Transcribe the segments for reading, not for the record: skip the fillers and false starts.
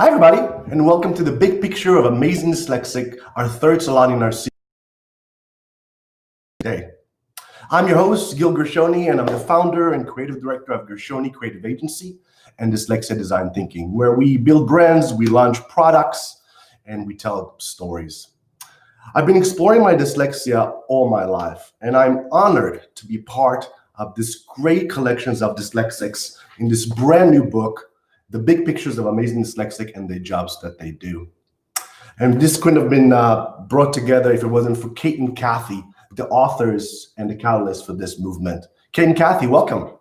Hi, everybody, and welcome to the Big Picture of Amazing Dyslexic, our third salon in our series today. I'm your host, Gil Gershoni, and I'm the founder and creative director of Gershoni Creative Agency and Dyslexia Design Thinking, where we build brands, we launch products, and we tell stories. I've been exploring my dyslexia all my life, and I'm honored to be part of this great collections of dyslexics in this brand new book, The Big Pictures of Amazing Dyslexic and the Jobs that They Do. And this couldn't have been brought together if it wasn't for Kate and Kathy, the authors and the catalysts for this movement. Kate and Kathy, welcome.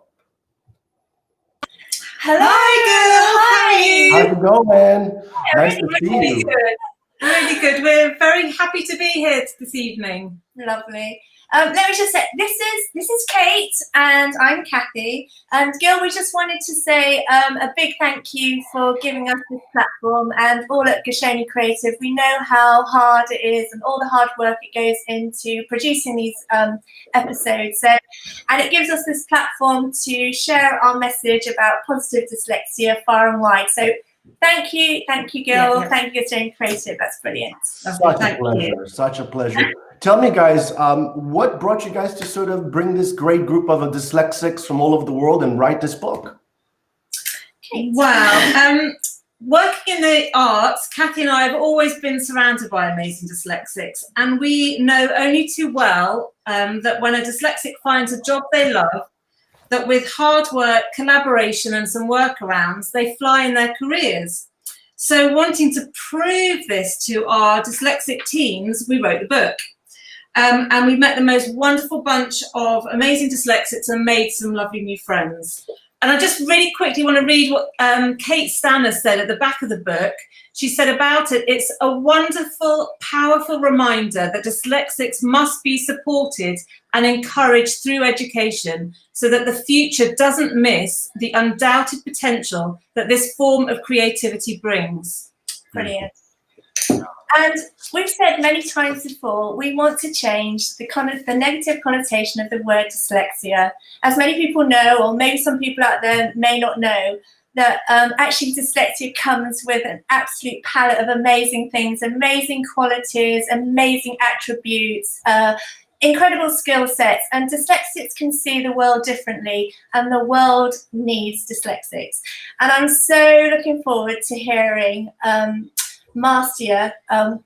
Hello, Gil. How are you? How's it going? Nice to see you. Good. Really good. We're very happy to be here this evening. Lovely. Let me just say, this is Kate and I'm Kathy. And Gil, we just wanted to say a big thank you for giving us this platform, and all at Gershoni Creative. We know how hard it is and all the hard work it goes into producing these episodes. And it gives us this platform to share our message about positive dyslexia far and wide. So thank you, Gil. Yeah. Thank you, Gershoni Creative. That's brilliant. Such a pleasure. Tell me, guys, what brought you guys to sort of bring this great group of dyslexics from all over the world and write this book? Wow. Working in the arts, Kathy and I have always been surrounded by amazing dyslexics, and we know only too well that when a dyslexic finds a job they love, that with hard work, collaboration and some workarounds, they fly in their careers. So wanting to prove this to our dyslexic teams, we wrote the book. And we met the most wonderful bunch of amazing dyslexics and made some lovely new friends. And I just really quickly want to read what Kate Stanner said at the back of the book. She said about it, it's a wonderful, powerful reminder that dyslexics must be supported and encouraged through education so that the future doesn't miss the undoubted potential that this form of creativity brings. Brilliant. And we've said many times before, we want to change the negative connotation of the word dyslexia. As many people know, or maybe some people out there may not know, that actually dyslexia comes with an absolute palette of amazing things, amazing qualities, amazing attributes, incredible skill sets, and dyslexics can see the world differently, and the world needs dyslexics. And I'm so looking forward to hearing Marcia,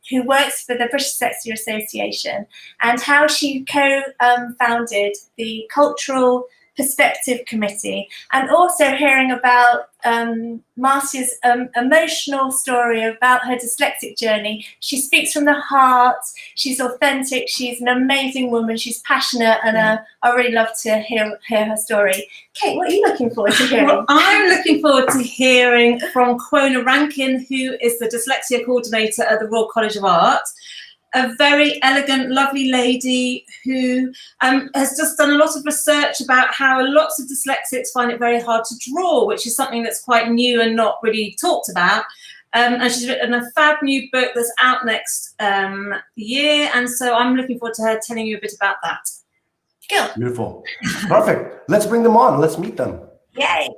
who works for the British Dyslexia Association, and how she co-founded the Cultural Perspective Committee, and also hearing about Marcia's emotional story about her dyslexic journey. She speaks from the heart, she's authentic, she's an amazing woman, she's passionate, and I really love to hear her story. Kate, what are you looking forward to hearing? Well, I'm looking forward to hearing from Qona Rankin, who is the dyslexia coordinator at the Royal College of Art. A very elegant, lovely lady who has just done a lot of research about how lots of dyslexics find it very hard to draw, which is something that's quite new and not really talked about. And she's written a fab new book that's out next year. And so I'm looking forward to her telling you a bit about that. Cool. Beautiful. Perfect. Let's bring them on. Let's meet them. Yay.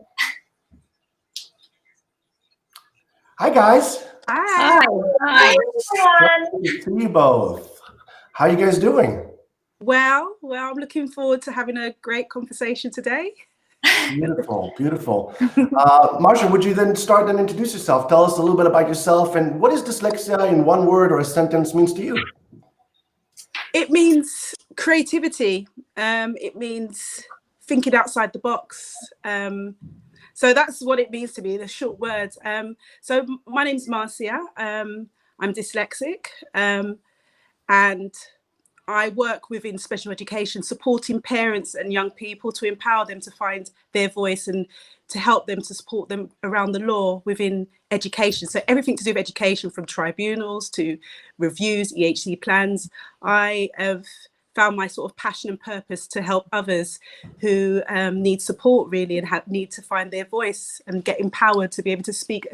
Hi, guys. Hi. Hi. Everyone. Good to see you both. How are you guys doing? Well, I'm looking forward to having a great conversation today. Beautiful, beautiful. Marcia, would you then start and introduce yourself? Tell us a little bit about yourself and what is dyslexia in one word or a sentence means to you? It means creativity. It means thinking outside the box. So that's what it means to me, the short words. So my name's Marcia. I'm dyslexic, and I work within special education, supporting parents and young people to empower them to find their voice and to help them, to support them around the law within education. So everything to do with education, from tribunals to reviews, EHC plans. I have found my sort of passion and purpose to help others who need support, really, and need to find their voice and get empowered to be able to speak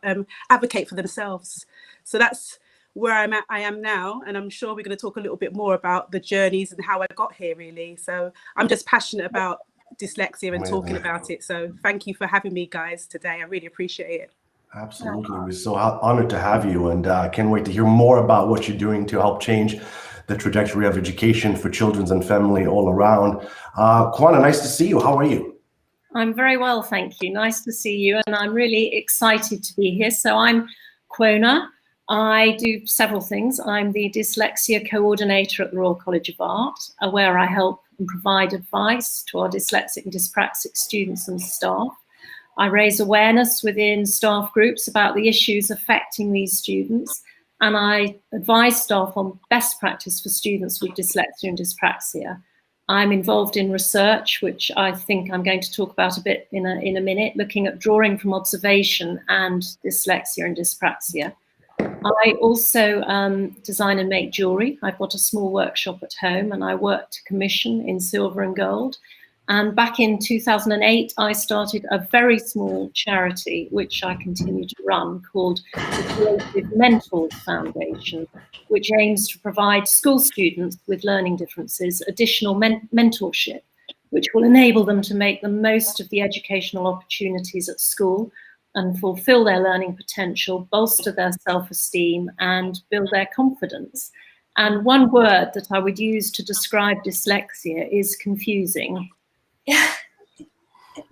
and advocate for themselves. So that's where I am now, and I'm sure we're going to talk a little bit more about the journeys and how I got here, really. So I'm just passionate about dyslexia and talking about it. So thank you for having me, guys, today. I really appreciate it. Absolutely. We're so honored to have you, and can't wait to hear more about what you're doing to help change the trajectory of education for children and family all around. Qona, nice to see you. How are you? I'm very well, thank you. Nice to see you, and I'm really excited to be here. So I'm Qona. I do several things. I'm the Dyslexia Coordinator at the Royal College of Art, where I help and provide advice to our dyslexic and dyspraxic students and staff. I raise awareness within staff groups about the issues affecting these students, and I advise staff on best practice for students with dyslexia and dyspraxia. I'm involved in research, which I think I'm going to talk about a bit in a minute, looking at drawing from observation and dyslexia and dyspraxia. I also design and make jewellery. I've got a small workshop at home, and I work to commission in silver and gold. And back in 2008, I started a very small charity, which I continue to run, called the Creative Mentors Foundation, which aims to provide school students with learning differences additional mentorship, which will enable them to make the most of the educational opportunities at school and fulfill their learning potential, bolster their self-esteem, and build their confidence. And one word that I would use to describe dyslexia is confusing.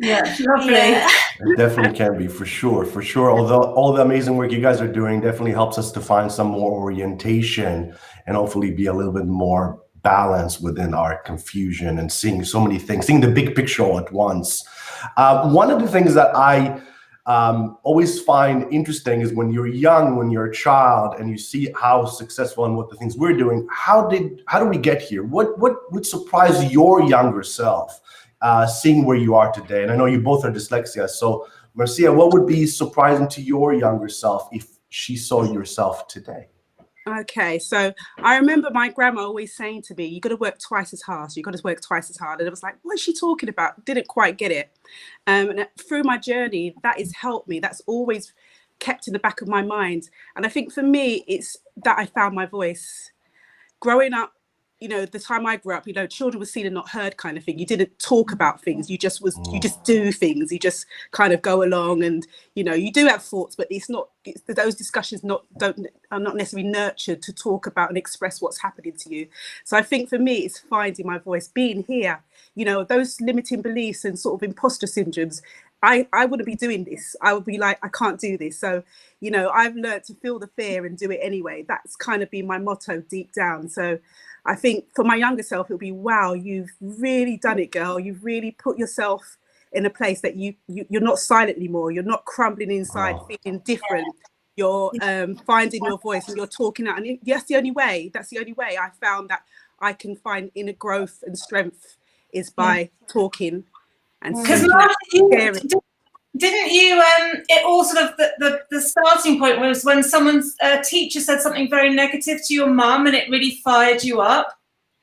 Yeah, lovely. Yeah. It definitely can be, for sure, for sure. Although all the amazing work you guys are doing definitely helps us to find some more orientation and hopefully be a little bit more balanced within our confusion and seeing so many things, seeing the big picture all at once. One of the things that I always find interesting is when you're young, when you're a child, and you see how successful and what the things we're doing. How do we get here? What would surprise your younger self, seeing where you are today? And I know you both are dyslexia, so Marcia, what would be surprising to your younger self if she saw yourself today? Okay, so I remember my grandma always saying to me, "You got to work twice as hard. So you got to work twice as hard." And I was like, "What is she talking about?" Didn't quite get it. And through my journey, that has helped me. That's always kept in the back of my mind. And I think for me, it's that I found my voice. Growing up, you know, the time I grew up, you know, children were seen and not heard kind of thing. You didn't talk about things. You just do things. You just kind of go along, and you know, you do have thoughts, but those discussions are not necessarily nurtured to talk about and express what's happening to you. So I think for me, it's finding my voice, being here. You know, those limiting beliefs and sort of imposter syndromes. I wouldn't be doing this. I would be like, I can't do this. So, you know, I've learned to feel the fear and do it anyway. That's kind of been my motto deep down. So I think for my younger self, it'll be, wow, you've really done it, girl. You've really put yourself in a place that you're not silent anymore. You're not crumbling inside, feeling different. You're finding your voice and you're talking out. And that's the only way. That's the only way I found that I can find inner growth and strength is by talking. Because didn't you it all sort of the starting point was when someone's teacher said something very negative to your mum and it really fired you up?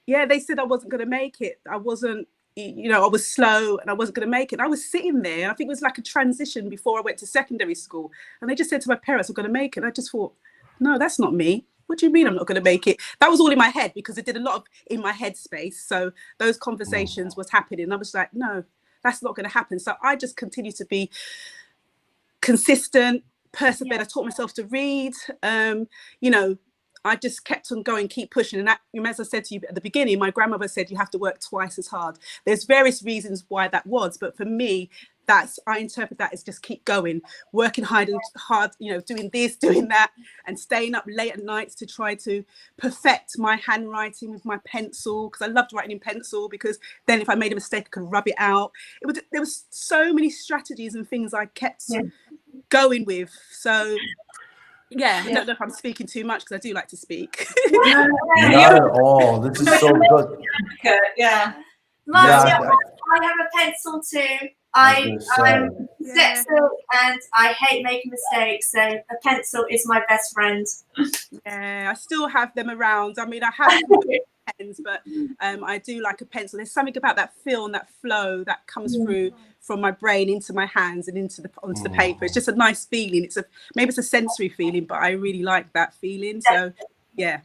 Yeah, they said I wasn't going to make it. I wasn't, you know, I was slow and I wasn't going to make it. I was sitting there. I think it was like a transition before I went to secondary school, and they just said to my parents, I'm going to make it. And I just thought, no, that's not me. What do you mean I'm not going to make it? That was all in my head, because it did a lot of in my head space. So those conversations was happening. I was like, no, that's not going to happen. So I just continue to be consistent, persevere. I taught myself to read. You know, I just kept on going, keep pushing. And that, as I said to you at the beginning, my grandmother said you have to work twice as hard. There's various reasons why that was, but for me, I interpret that as just keep going, working hard, you know, doing this, doing that, and staying up late at nights to try to perfect my handwriting with my pencil, because I loved writing in pencil, because then if I made a mistake, I could rub it out. There was so many strategies and things I kept going with. So yeah, I don't know if I'm speaking too much, because I do like to speak. Not at all. This is so good. Yeah. Marcia, I have a pencil too. I'm dyslexic and I hate making mistakes, so a pencil is my best friend. Yeah, I still have them around. I mean, I have pens, but I do like a pencil. There's something about that feel and that flow that comes through from my brain into my hands and onto the paper. It's just a nice feeling. Maybe it's a sensory feeling, but I really like that feeling. So yeah.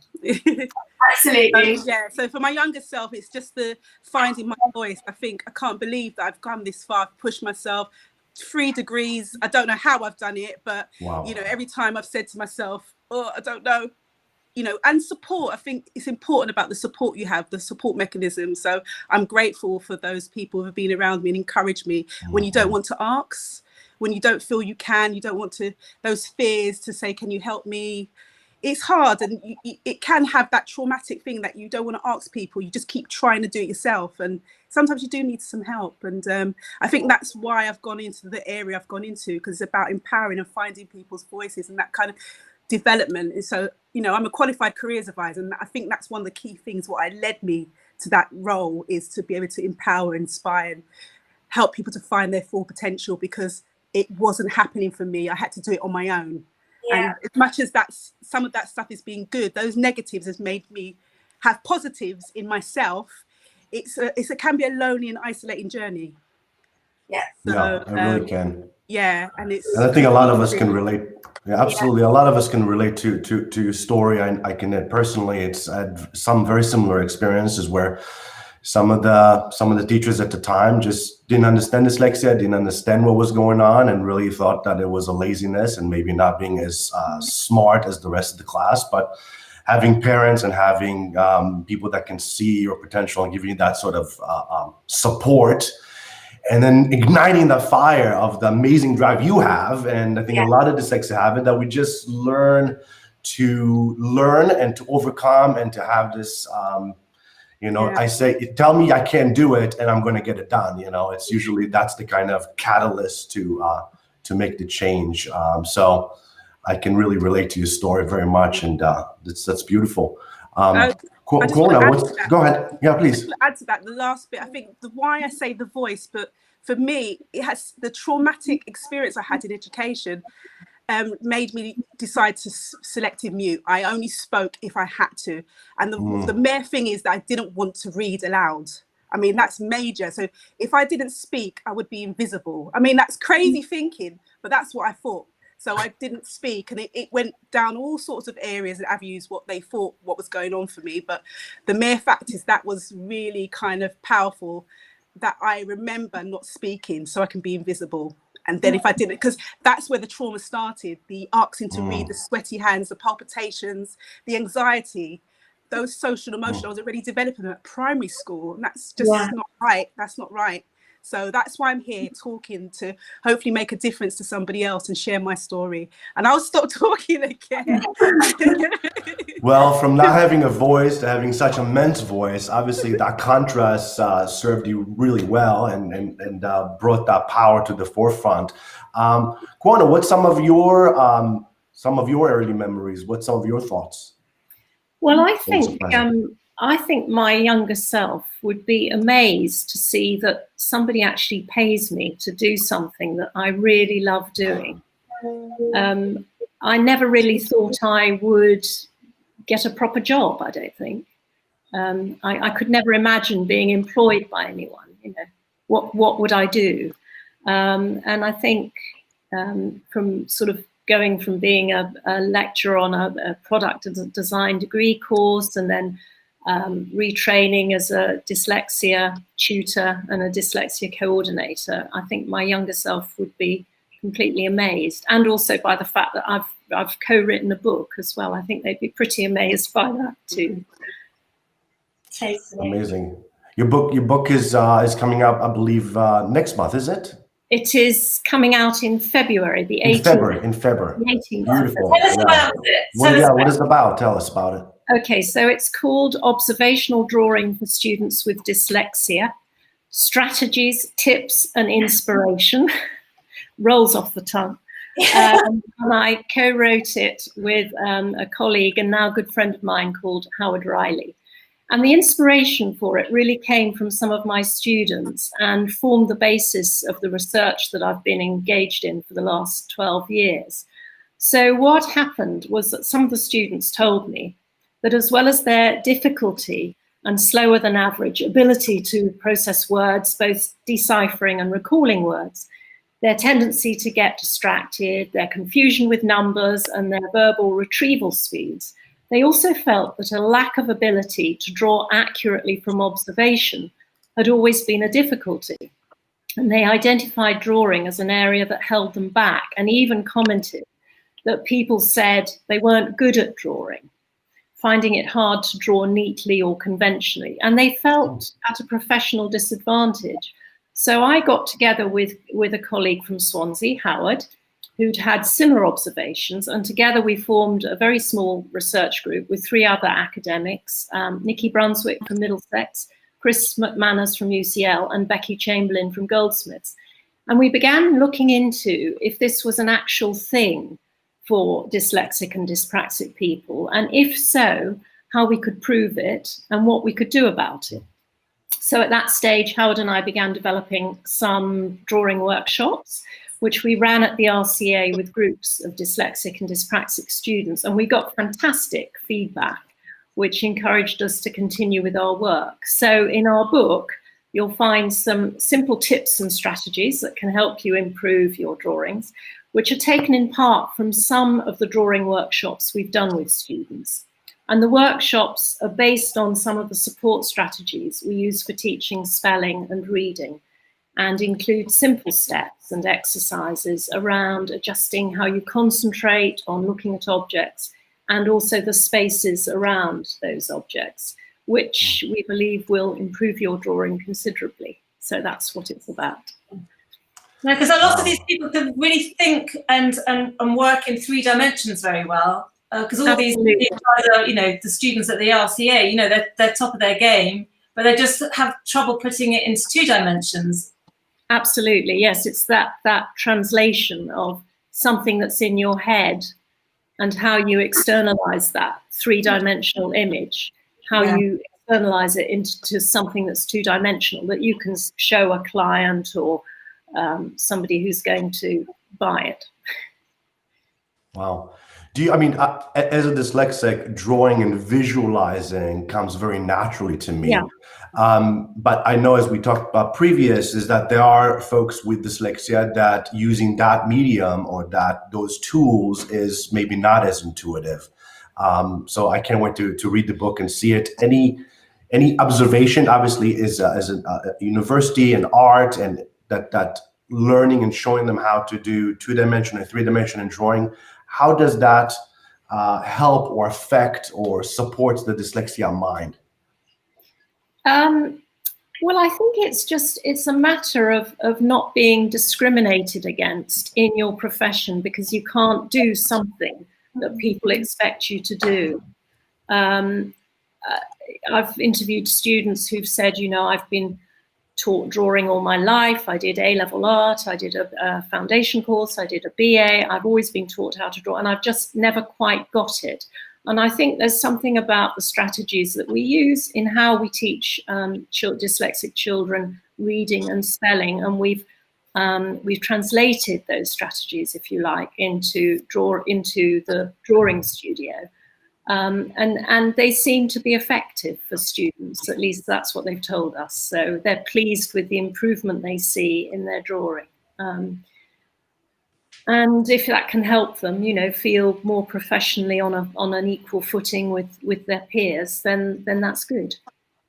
Absolutely. So for my younger self, it's just the finding my voice. I think I can't believe that I've come this far, I've pushed myself, 3 degrees. I don't know how I've done it, but Wow. you know, every time I've said to myself, oh, I don't know, you know, and support. I think it's important about the support you have, the support mechanism. So I'm grateful for those people who have been around me and encouraged me when you don't want to ask, when you don't feel you can, you don't want to, those fears to say, can you help me? It's hard, and it can have that traumatic thing that you don't want to ask people. You just keep trying to do it yourself, and sometimes you do need some help. And I think that's why I've gone into the area I've gone into, because it's about empowering and finding people's voices and that kind of development. And so, you know, I'm a qualified careers advisor, and I think that's one of the key things what led me to that role, is to be able to empower, inspire, and help people to find their full potential, because it wasn't happening for me. I had to do it on my own. And as much as that's, some of that stuff is being good, those negatives has made me have positives in myself. It can be a lonely and isolating journey. Yeah. So, Yeah, I really can. Yeah, and I think a lot of us can relate. Yeah, absolutely. A lot of us can relate to your story. I can personally, it's had some very similar experiences where some of the teachers at the time just didn't understand dyslexia, didn't understand what was going on, and really thought that it was a laziness and maybe not being as smart as the rest of the class. But having parents and having people that can see your potential and giving you that sort of support, and then igniting the fire of the amazing drive you have. And I think a lot of dyslexics have it, that we just learn and to overcome and to have this, you know, I say, tell me I can't do it and I'm going to get it done. You know, it's usually, that's the kind of catalyst to make the change. So I can really relate to your story very much. And that's beautiful. Qona, go ahead. Yeah, please. To add to that, the last bit, I think why I say the voice, but for me, it has the traumatic experience I had in education made me decide to selective mute. I only spoke if I had to. And the mere thing is that I didn't want to read aloud. I mean, that's major. So if I didn't speak, I would be invisible. I mean, that's crazy thinking, but that's what I thought. So I didn't speak, and it went down all sorts of areas and avenues what they thought what was going on for me. But the mere fact is that was really kind of powerful, that I remember not speaking so I can be invisible. And then if I didn't, because that's where the trauma started, the asking to read, the sweaty hands, the palpitations, the anxiety, those social emotions I was already developing at primary school. And that's just not right. That's not right. So that's why I'm here talking, to hopefully make a difference to somebody else and share my story. And I'll stop talking again. Well, from not having a voice to having such an immense voice, obviously that contrast served you really well and brought that power to the forefront. Qona, what's some of your early memories? What's some of your thoughts? Well, I think my younger self would be amazed to see that somebody actually pays me to do something that I really love doing. I never really thought I would get a proper job, I don't think. I could never imagine being employed by anyone. You know, what would I do? And I think from sort of going from being a lecturer on a product and design degree course, and then retraining as a dyslexia tutor and a dyslexia coordinator, I think my younger self would be completely amazed, and also by the fact that I've co-written a book as well. I think they'd be pretty amazed by that too. Amazing. Your book is coming out, I believe, next month, is it? It is coming out in February, the 18th. In February. The 18th. Beautiful. Tell us about it. What is it about? Tell us about it. Okay, so it's called Observational Drawing for Students with Dyslexia: Strategies, Tips and Inspiration. Rolls off the tongue. And I co-wrote it with a colleague and now good friend of mine called Howard Riley. And the inspiration for it really came from some of my students and formed the basis of the research that I've been engaged in for the last 12 years. So what happened was that some of the students told me that as well as their difficulty and slower than average ability to process words, both deciphering and recalling words, their tendency to get distracted, their confusion with numbers and their verbal retrieval speeds, they also felt that a lack of ability to draw accurately from observation had always been a difficulty. And they identified drawing as an area that held them back, and even commented that people said they weren't good at drawing, finding it hard to draw neatly or conventionally, and they felt at a professional disadvantage. So I got together with a colleague from Swansea, Howard, who'd had similar observations, and together we formed a very small research group with 3 other academics, Nikki Brunswick from Middlesex, Chris McManus from UCL, and Becky Chamberlain from Goldsmiths. And we began looking into if this was an actual thing for dyslexic and dyspraxic people, and if so, how we could prove it and what we could do about it. So at that stage, Howard and I began developing some drawing workshops, which we ran at the RCA with groups of dyslexic and dyspraxic students, and we got fantastic feedback, which encouraged us to continue with our work. So in our book, you'll find some simple tips and strategies that can help you improve your drawings, which are taken in part from some of the drawing workshops we've done with students. And the workshops are based on some of the support strategies we use for teaching spelling and reading, and include simple steps and exercises around adjusting how you concentrate on looking at objects, and also the spaces around those objects, which we believe will improve your drawing considerably. So that's what it's about. Yeah, because a lot of these people can really think and work in 3 dimensions very well. Because all these guys are, you know, the students at the RCA, you know, they're top of their game, but they just have trouble putting it into 2 dimensions. Absolutely, yes. It's that translation of something that's in your head and how you externalize that 3-dimensional image, how you externalize it into something that's 2-dimensional that you can show a client or somebody who's going to buy it. Wow. I mean, as a dyslexic, drawing and visualizing comes very naturally to me. Yeah. But I know, as we talked about previous, is that there are folks with dyslexia that using that medium or those tools is maybe not as intuitive. So I can't wait to read the book and see it. Any observation, obviously, is as a university and art, and that learning and showing them how to do 2-dimensional and 3-dimensional drawing. How does that help or affect or support the dyslexia mind? Well, I think it's a matter of not being discriminated against in your profession because you can't do something that people expect you to do. I've interviewed students who've said, you know, I've been taught drawing all my life. I did A-level art, I did a foundation course, I did a BA. I've always been taught how to draw, and I've just never quite got it. And I think there's something about the strategies that we use in how we teach dyslexic children reading and spelling, and we've translated those strategies, if you like, into the drawing studio. And they seem to be effective for students, at least that's what they've told us. So they're pleased with the improvement they see in their drawing. And if that can help them, you know, feel more professionally on an equal footing with their peers, then that's good.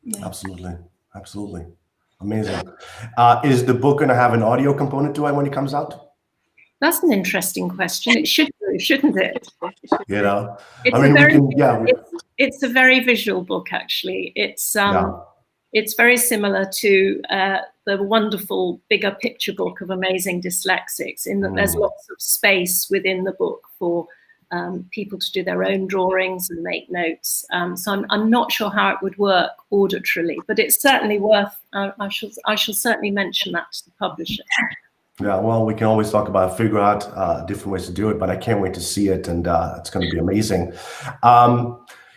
Yeah. Absolutely. Absolutely. Amazing. Is the book going to have an audio component to it when it comes out? That's an interesting question. It should do, shouldn't it? You know, it's a very visual book, actually. It's very similar to the wonderful bigger picture book of Amazing Dyslexics, in that there's lots of space within the book for people to do their own drawings and make notes. So I'm not sure how it would work auditorily, but it's certainly worth. I shall certainly mention that to the publisher. Yeah, well, we can always talk about figure out different ways to do it, but I can't wait to see it, and it's going to be amazing.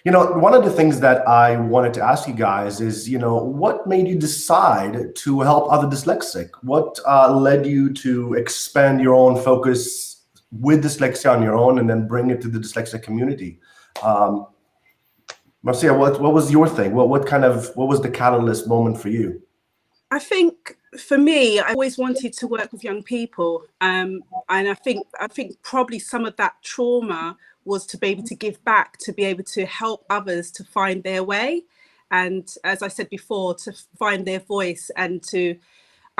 You know, one of the things that I wanted to ask you guys is, you know, what made you decide to help other dyslexic? What led you to expand your own focus with dyslexia on your own and then bring it to the dyslexic community? Marcia, what was your thing? What was the catalyst moment for you? I think for me, I always wanted to work with young people, and I think probably some of that trauma was to be able to give back, to be able to help others to find their way, and as I said before, to find their voice. And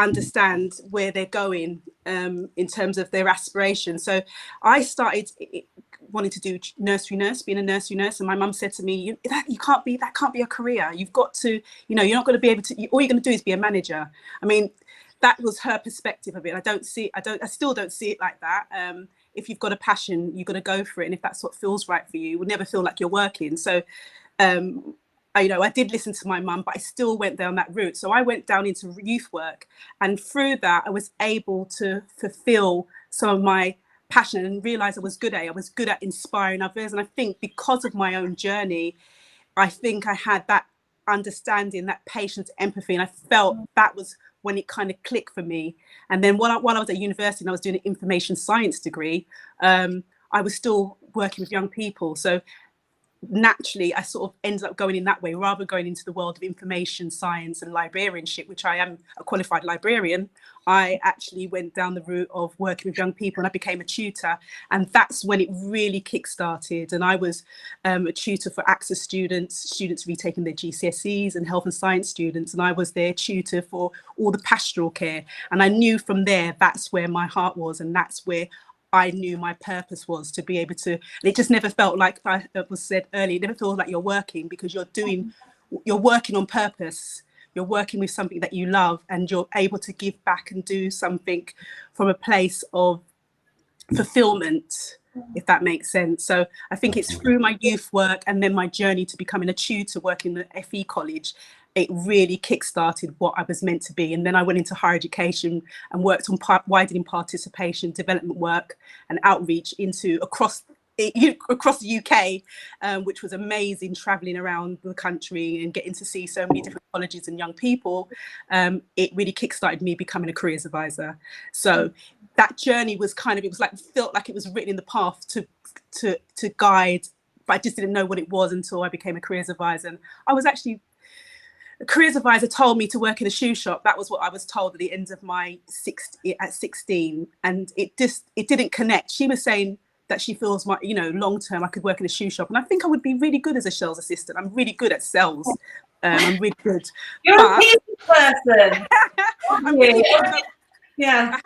understand where they're going in terms of their aspirations. So I started wanting to do nursery nurse, being a nursery nurse, and my mum said to me, that can't be a career. You've got to, you know, you're not going to be able to, all you're going to do is be a manager. I mean, that was her perspective of it. I still don't see it like that. If you've got a passion, you've got to go for it, and if that's what feels right for you, will never feel like you're working. So I did listen to my mum, but I still went down that route. So I went down into youth work, and through that I was able to fulfill some of my passion and realize I was good at inspiring others. And I think because of my own journey, I think I had that understanding, that patience, empathy, and I felt that was when it kind of clicked for me. And then while I was at university and I was doing an information science degree, I was still working with young people. So naturally I sort of ended up going in that way, rather going into the world of information science and librarianship, which I am a qualified librarian. I actually went down the route of working with young people, and I became a tutor, and that's when it really kick-started. And I was a tutor for access students retaking their GCSEs, and health and science students, and I was their tutor for all the pastoral care. And I knew from there that's where my heart was, and that's where I knew my purpose was, to be able to, and it just never felt like, I was said earlier, it never feels like you're working, because you're working on purpose. You're working with something that you love, and you're able to give back and do something from a place of fulfillment, if that makes sense. So I think it's through my youth work and then my journey to becoming a tutor working at FE college, it really kick-started what I was meant to be. And then I went into higher education and worked on widening participation, development work and outreach across the UK, which was amazing, traveling around the country and getting to see so many different colleges and young people. It really kick-started me becoming a careers advisor. So that journey was felt like it was written in the path to guide, but I just didn't know what it was until I became a careers advisor. And I was actually, a careers advisor told me to work in a shoe shop. That was what I was told at the end of my 16, and it didn't connect. She was saying that she feels long term I could work in a shoe shop, and I think I would be really good as a sales assistant. I'm really good at sales. I'm really good. You're a people person. I'm really good. Yeah.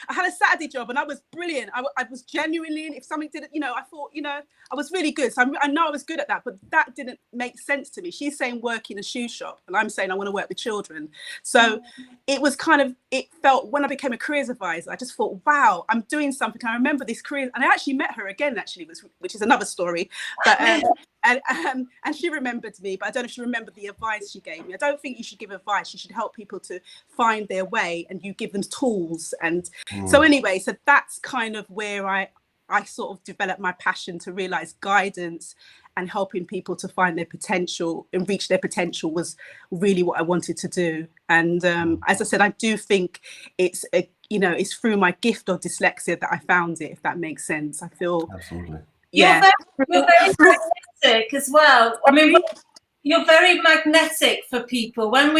I had a Saturday job and I was brilliant. I was genuinely, if something didn't, I thought, I was really good. So I know I was good at that, but that didn't make sense to me. She's saying work in a shoe shop and I'm saying I want to work with children. So it was it felt, when I became a careers advisor, I just thought, wow, I'm doing something. I remember this career, and I actually met her again, which is another story. But and she remembered me, but I don't know if she remembered the advice she gave me. I don't think you should give advice. You should help people to find their way, and you give them tools. And so anyway, so that's kind of where I sort of developed my passion to realize guidance and helping people to find their potential and reach their potential was really what I wanted to do. And as I said, I do think it's through my gift of dyslexia that I found it, if that makes sense. I feel absolutely. Yeah. You're very magnetic as well. I mean, you're very magnetic for people. When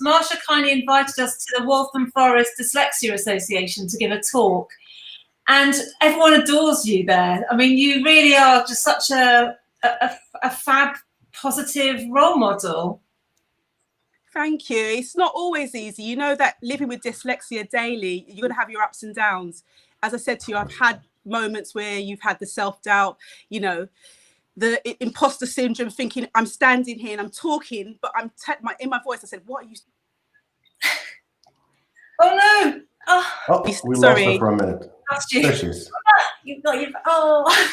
Marcia kindly invited us to the Waltham Forest Dyslexia Association to give a talk, and everyone adores you there. I mean, you really are just such a fab, positive role model. Thank you. It's not always easy. You know that living with dyslexia daily, you're going to have your ups and downs. As I said to you, I've had moments where you've had the self-doubt, the imposter syndrome, thinking I'm standing here and I'm talking, but in my voice I said, what are you? Oh no. Oh, we sorry. lost her for a minute. Lost you. There she is. You've got your, oh.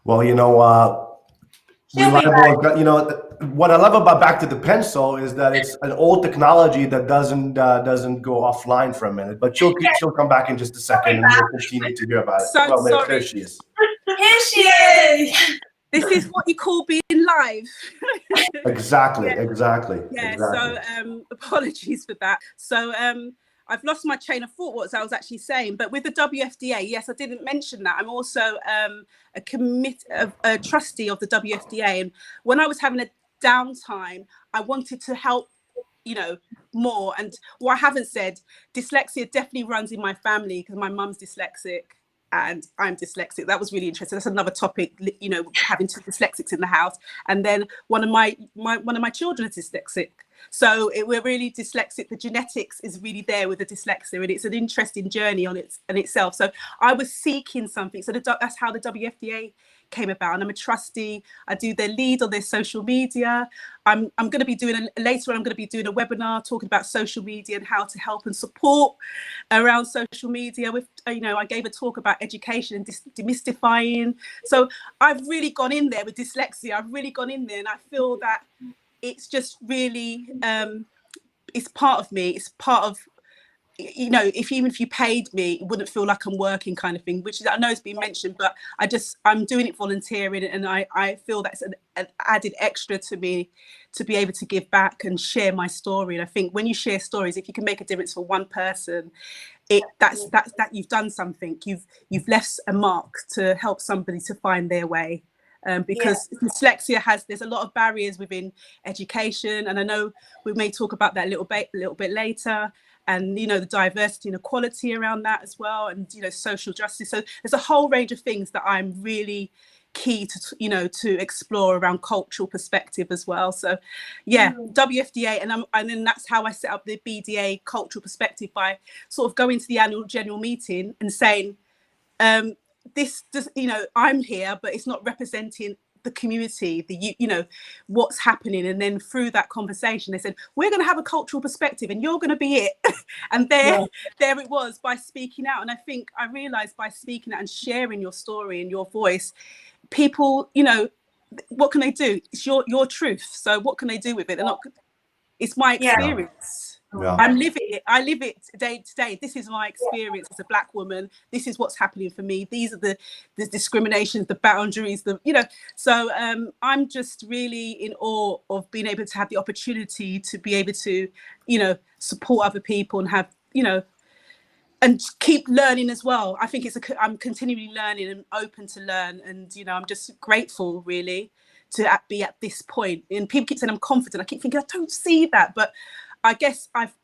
Well, reliable, what I love about Back to the Pencil is that it's an old technology that doesn't go offline for a minute, but she'll come back in just a second and we'll continue to hear about it. So sorry. There she is. Here she is. This is what you call being live. Exactly. Yeah. Exactly. Yeah. Exactly. So apologies for that. So I've lost my train of thought, what I was actually saying, but with the WFDA, yes, I didn't mention that. I'm also a trustee of the WFDA. And when I was having a downtime, I wanted to help, more. And what I haven't said, dyslexia definitely runs in my family because my mum's dyslexic and I'm dyslexic. That was really interesting. That's another topic, having two dyslexics in the house. And then one of my children is dyslexic. So we're really dyslexic. The genetics is really there with the dyslexia, and it's an interesting journey on itself. So I was seeking something. So that's how the WFDA came about. And I'm a trustee. I do their lead on their social media. I'm going to be doing later on. I'm going to be doing a webinar talking about social media and how to help and support around social media. With I gave a talk about education and demystifying. So I've really gone in there with dyslexia. I've really gone in there, and I feel that it's just really it's part of me. It's part of, even if you paid me, it wouldn't feel like I'm working, kind of thing, which is, I know it's been mentioned, but I'm doing it volunteering, and I feel that's an added extra to me to be able to give back and share my story. And I think when you share stories, if you can make a difference for one person, that's you've done something. You've left a mark to help somebody to find their way. Because dyslexia there's a lot of barriers within education, and I know we may talk about that a little bit later. And the diversity and equality around that as well, and social justice. So there's a whole range of things that I'm really key to to explore around cultural perspective as well. So WFDA, and then that's how I set up the BDA cultural perspective, by sort of going to the annual general meeting and saying, I'm here, but it's not representing the community, what's happening. And then through that conversation, they said, we're going to have a cultural perspective and you're going to be it. And there it was, by speaking out. And I think I realized, by speaking out and sharing your story and your voice, people, what can they do? It's your truth. So what can they do with it? It's my experience. Yeah. I'm living it. I live it day to day. This is my experience as a Black woman. This is what's happening for me. These are the discriminations, the boundaries, So I'm just really in awe of being able to have the opportunity to be able to, support other people and have, and keep learning as well. I think I'm continually learning and open to learn. And, I'm just grateful, really, to be at this point. And people keep saying I'm confident. I keep thinking, I don't see that. But I guess I've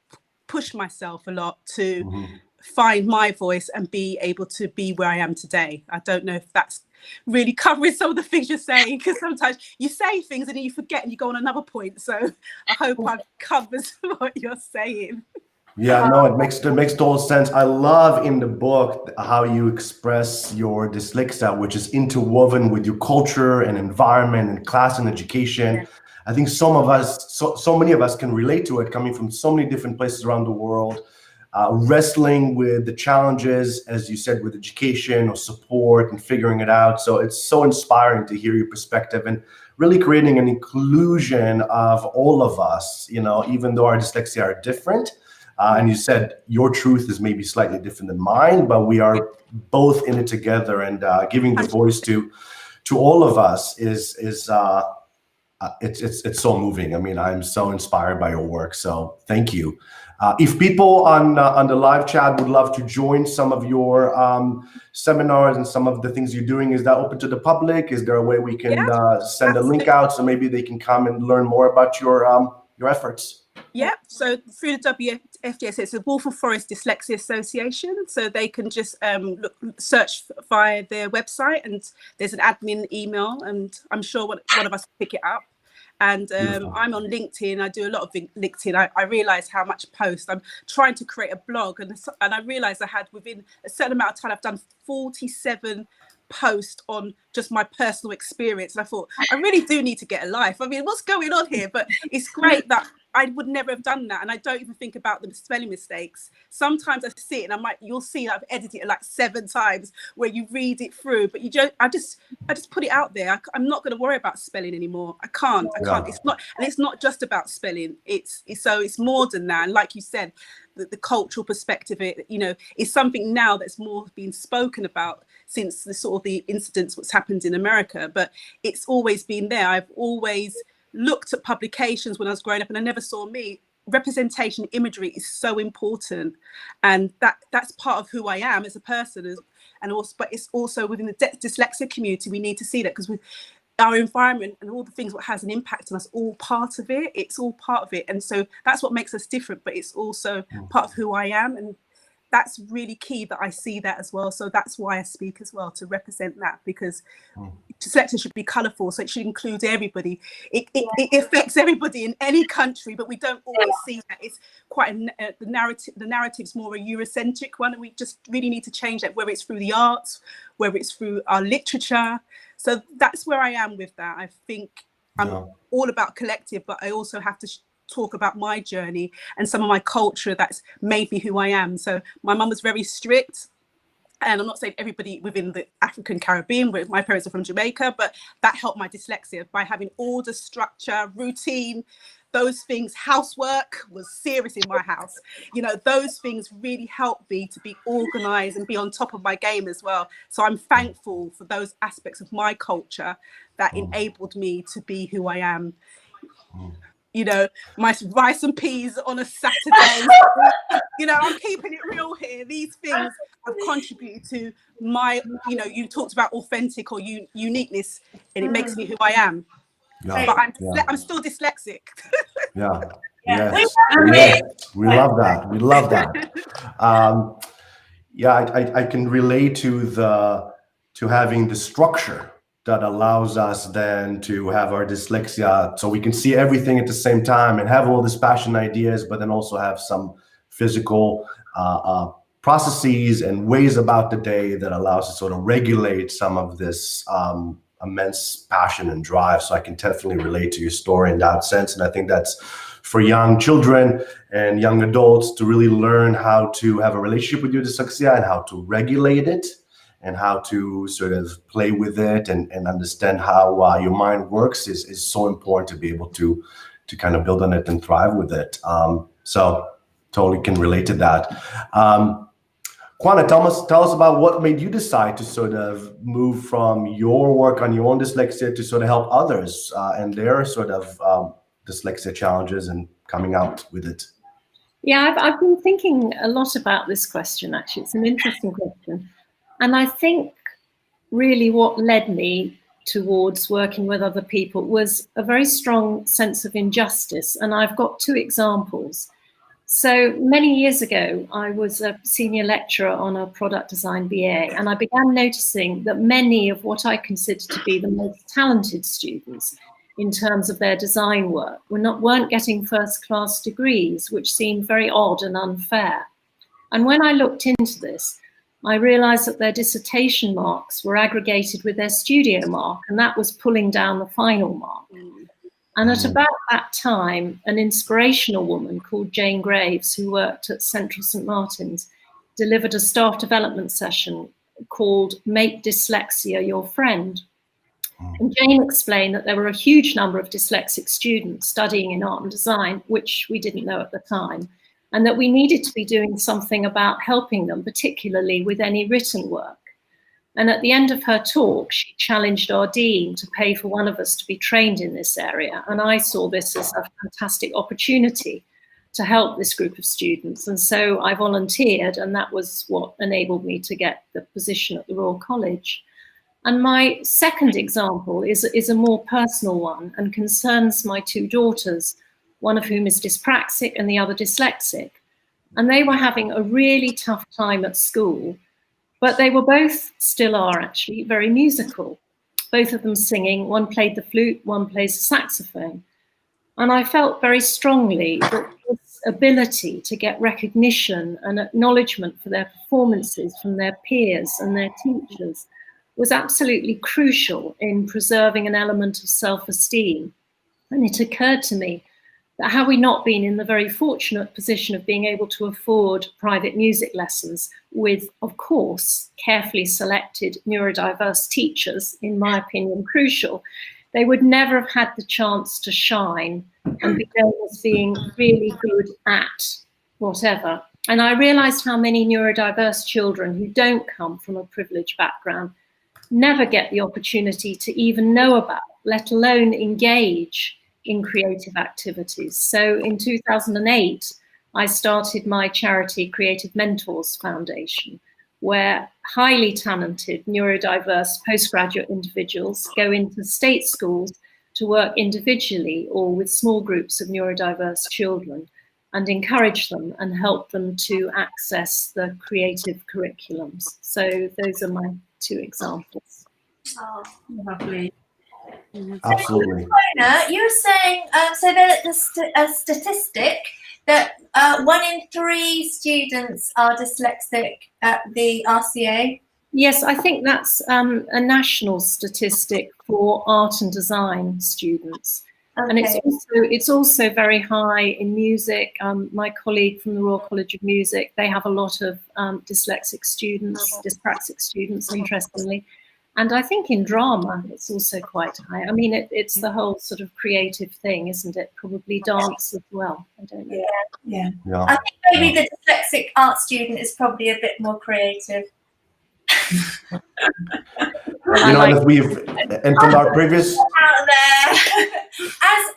pushed myself a lot to find my voice and be able to be where I am today. I don't know if that's really covering some of the things you're saying, because sometimes you say things and then you forget and you go on another point. So I hope I've covered what you're saying. Yeah, no, it makes total sense. I love in the book how you express your dyslexia, which is interwoven with your culture and environment and class and education. Yeah. I think some of us, so many of us can relate to it, coming from so many different places around the world, wrestling with the challenges, as you said, with education or support and figuring it out. So it's so inspiring to hear your perspective and really creating an inclusion of all of us, even though our dyslexia are different. And you said your truth is maybe slightly different than mine, but we are both in it together, and giving the voice to all of us is it's so moving. I mean, I'm so inspired by your work. So thank you. If people on the live chat would love to join some of your seminars and some of the things you're doing, is that open to the public? Is there a way we can send a link out so maybe they can come and learn more about your efforts? Yeah, so through the WFDS, it's the Waltham Forest Dyslexia Association. So they can just search via their website, and there's an admin email, and I'm sure one of us will pick it up. And I'm on LinkedIn. I do a lot of LinkedIn. I realized how much post. I'm trying to create a blog, and I realized I had, within a certain amount of time, I've done 47 post on just my personal experience, and I thought, I really do need to get a life. I mean, what's going on here? But it's great that I would never have done that, and I don't even think about the spelling mistakes. Sometimes I sit and you'll see I've edited it like 7 times, where you read it through, but you don't. I just put it out there. I'm not going to worry about spelling anymore. I can't. It's not, and it's not just about spelling. It's more than that. And like you said, the cultural perspective, is something now that's more being spoken about since the incidents what's happened in America. But it's always been there. I've always looked at publications when I was growing up, and I never saw me. Representation, imagery is so important, and that's part of who I am as a person. But it's also within the dyslexia community. We need to see that, because our environment and all the things what has an impact on us, all part of it. It's all part of it, and so that's what makes us different. But it's also part of who I am, and that's really key that I see that as well. So that's why I speak as well, to represent that, because dyslexia should be colourful, so it should include everybody. It affects everybody in any country, but we don't always see that. It's quite the narrative's more a Eurocentric one, and we just really need to change that, whether it's through the arts, whether it's through our literature. So that's where I am with that. I think I'm all about collective, but I also have to talk about my journey and some of my culture that's made me who I am. So my mum was very strict, and I'm not saying everybody within the African Caribbean, where my parents are from Jamaica, but that helped my dyslexia by having order, structure, routine, those things. Housework was serious in my house. You know, those things really helped me to be organized and be on top of my game as well. So I'm thankful for those aspects of my culture that enabled me to be who I am. You know, my rice and peas on a Saturday. You know, I'm keeping it real here. These things have contributed to my, you know, you talked about authentic or uniqueness, and it makes me who I am. But I'm still dyslexic. Yes. We love that. We love that. I can relate to having the structure that allows us then to have our dyslexia, so we can see everything at the same time and have all these passion ideas, but then also have some physical processes and ways about the day that allows us to sort of regulate some of this immense passion and drive. So I can definitely relate to your story in that sense. And I think that's for young children and young adults to really learn how to have a relationship with your dyslexia and how to regulate it, and how to sort of play with it and understand how your mind works is so important to be able to kind of build on it and thrive with it. So totally can relate to that. Qona, tell us about what made you decide to sort of move from your work on your own dyslexia to sort of help others and their sort of dyslexia challenges and coming out with it. Yeah, I've been thinking a lot about this question, actually. It's an interesting question. And I think really what led me towards working with other people was a very strong sense of injustice. And I've got two examples. So many years ago, I was a senior lecturer on a product design BA, and I began noticing that many of what I considered to be the most talented students in terms of their design work weren't getting first-class degrees, which seemed very odd and unfair. And when I looked into this, I realized that their dissertation marks were aggregated with their studio mark, and that was pulling down the final mark. And at about that time, an inspirational woman called Jane Graves, who worked at Central St. Martin's, delivered a staff development session called Make Dyslexia Your Friend. And Jane explained that there were a huge number of dyslexic students studying in art and design, which we didn't know at the time, and that we needed to be doing something about helping them, particularly with any written work. And at the end of her talk, she challenged our dean to pay for one of us to be trained in this area. And I saw this as a fantastic opportunity to help this group of students. And so I volunteered, and that was what enabled me to get the position at the Royal College. And my second example is a more personal one and concerns my two daughters, one of whom is dyspraxic and the other dyslexic. And they were having a really tough time at school, but they were both, still are actually, very musical. Both of them singing, one played the flute, one plays the saxophone. And I felt very strongly that this ability to get recognition and acknowledgement for their performances from their peers and their teachers was absolutely crucial in preserving an element of self-esteem. And it occurred to me that had we not been in the very fortunate position of being able to afford private music lessons with, of course, carefully selected neurodiverse teachers, in my opinion, crucial, they would never have had the chance to shine and be known as being really good at whatever. And I realized how many neurodiverse children who don't come from a privileged background never get the opportunity to even know about, let alone engage in creative activities. So in 2008, I started my charity Creative Mentors Foundation, where highly talented neurodiverse postgraduate individuals go into state schools to work individually or with small groups of neurodiverse children. and encourage them and help them to access the creative curriculums. So those are my 2 examples. Oh. Lovely. Absolutely. Qona, you were saying, so there's a statistic that 1 in 3 students are dyslexic at the RCA. Yes, I think that's a national statistic for art and design students. Okay. And it's also very high in music. My colleague from the Royal College of Music, they have a lot of dyslexic students, dyspraxic students, interestingly. And I think in drama, it's also quite high. I mean, it's the whole sort of creative thing, isn't it? Probably dance as well. I don't know. Yeah. Yeah. I think maybe the dyslexic art student is probably a bit more creative. You know, as we've, and from our previous, Out there.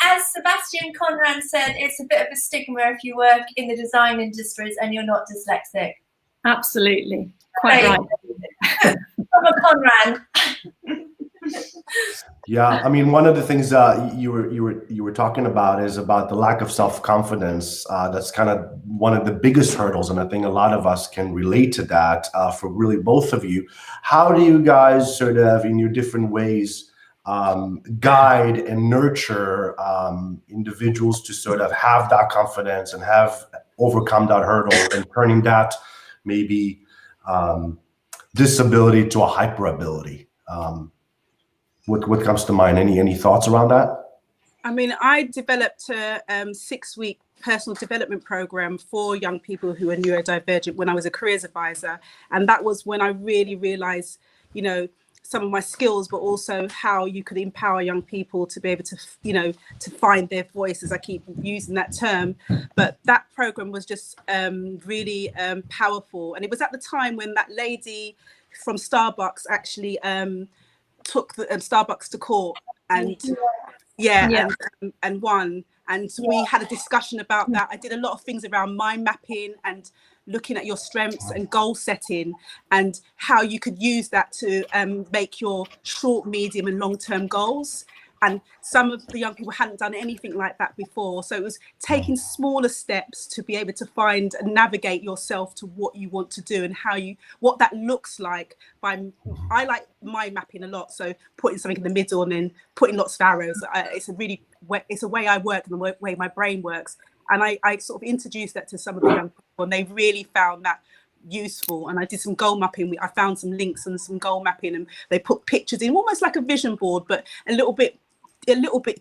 As Sebastian Conran said, it's a bit of a stigma if you work in the design industries and you're not dyslexic. Absolutely. Quite right. From a Conran. yeah, I mean, one of the things you were talking about is about the lack of self-confidence. That's kind of one of the biggest hurdles, and I think a lot of us can relate to that. For really both of you, how do you guys sort of, in your different ways, guide and nurture individuals to sort of have that confidence and have overcome that hurdle and turning that maybe disability to a hyper ability? What comes to mind? Any thoughts around that? I mean, I developed a 6-week personal development program for young people who are neurodivergent when I was a careers advisor. And that was when I really realized, you know, some of my skills, but also how you could empower young people to be able to, you know, to find their voice, as I keep using that term. But that program was just really powerful. And it was at the time when that lady from Starbucks actually took the Starbucks to court and and won. And we had a discussion about that. I did a lot of things around mind mapping and looking at your strengths and goal setting and how you could use that to make your short, medium and long-term goals. And some of the young people hadn't done anything like that before. So it was taking smaller steps to be able to find and navigate yourself to what you want to do and what that looks like. I like mind mapping a lot. So putting something in the middle and then putting lots of arrows. It's a way I work and the way my brain works. And I sort of introduced that to some of the young people, and they really found that useful. And I did some goal mapping. I found some links and some goal mapping, and they put pictures in, almost like a vision board, but a little bit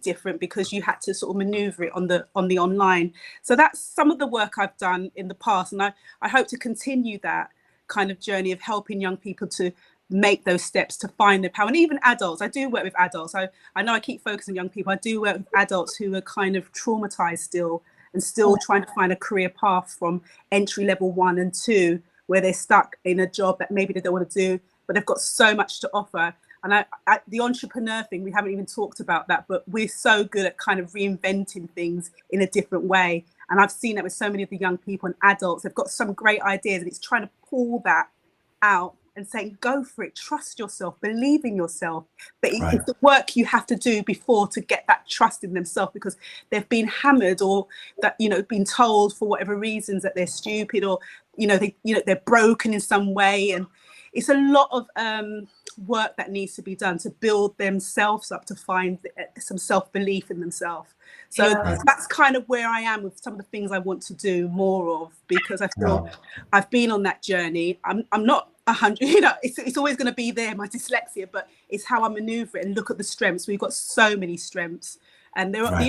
different because you had to sort of maneuver it on the online. So that's some of the work I've done in the past, and I hope to continue that kind of journey of helping young people to make those steps to find their power. And even adults, I do work with adults. I know I keep focusing on young people. I do work with adults who are kind of traumatized still and still trying to find a career path from entry level 1 and 2, where they're stuck in a job that maybe they don't want to do, but they've got so much to offer. And the entrepreneur thing, we haven't even talked about that, but we're so good at kind of reinventing things in a different way. And I've seen that with so many of the young people and adults. They've got some great ideas, and it's trying to pull that out and saying, go for it, trust yourself, believe in yourself. But it's the work you have to do before to get that trust in themselves, because they've been hammered or that, you know, been told for whatever reasons that they're stupid or, they're broken in some way. And it's a lot of work that needs to be done to build themselves up, to find some self-belief in themselves. So that's kind of where I am with some of the things I want to do more of, because I feel I've been on that journey. I'm not 100, it's always going to be there, my dyslexia, but it's how I maneuver it and look at the strengths. We've got so many strengths, and there are,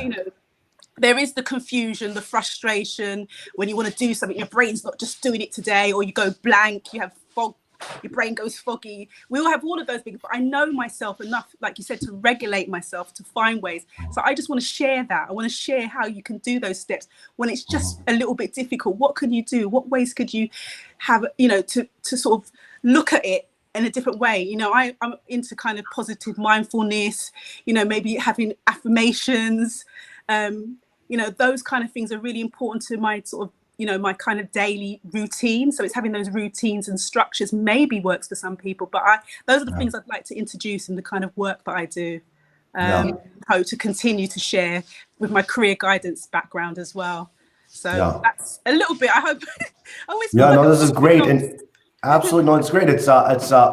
there is the confusion, the frustration when you want to do something, your brain's not just doing it today, or you go blank, you have fog, your brain goes foggy. We all have all of those things, but I know myself enough, like you said, to regulate myself, to find ways. So I just want to share that. I want to share how you can do those steps when it's just a little bit difficult. What can you do? What ways could you have, to sort of look at it in a different way? I'm into kind of positive mindfulness, maybe having affirmations, those kind of things are really important to my sort of, my kind of daily routine. So it's having those routines and structures maybe works for some people, but those are the things I'd like to introduce in the kind of work that I do. Hope to continue to share with my career guidance background as well. So that's a little bit, I hope. I always this is great. And absolutely, no, it's great. It's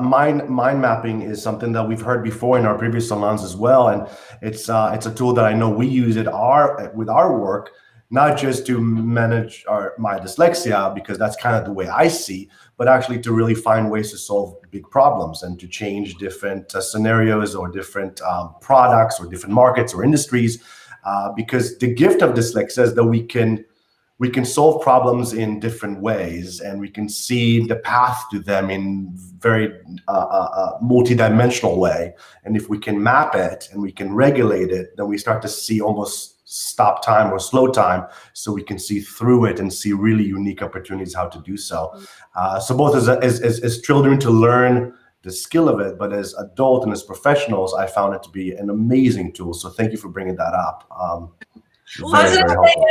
mind mapping is something that we've heard before in our previous salons as well, and it's a tool that I know we use with our work, not just to manage my dyslexia, because that's kind of the way I see, but actually to really find ways to solve big problems and to change different scenarios or different products or different markets or industries, because the gift of dyslexia is that we can solve problems in different ways, and we can see the path to them in very multi-dimensional way. And if we can map it and we can regulate it, then we start to see almost stop time or slow time, so we can see through it and see really unique opportunities how to do so. So both as children to learn the skill of it, but as adults and as professionals, I found it to be an amazing tool. So thank you for bringing that up. Very helpful.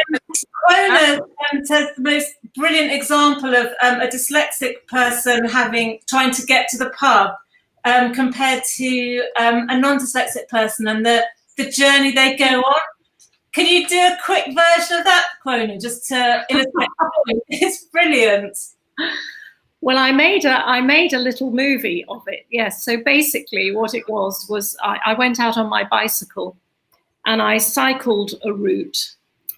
Qona says the most brilliant example of a dyslexic person trying to get to the pub compared to a non-dyslexic person and the journey they go on. Can you do a quick version of that, Qona, just to illustrate? It's brilliant. Well, I made a little movie of it. Yes. So basically, what it was I went out on my bicycle and I cycled a route,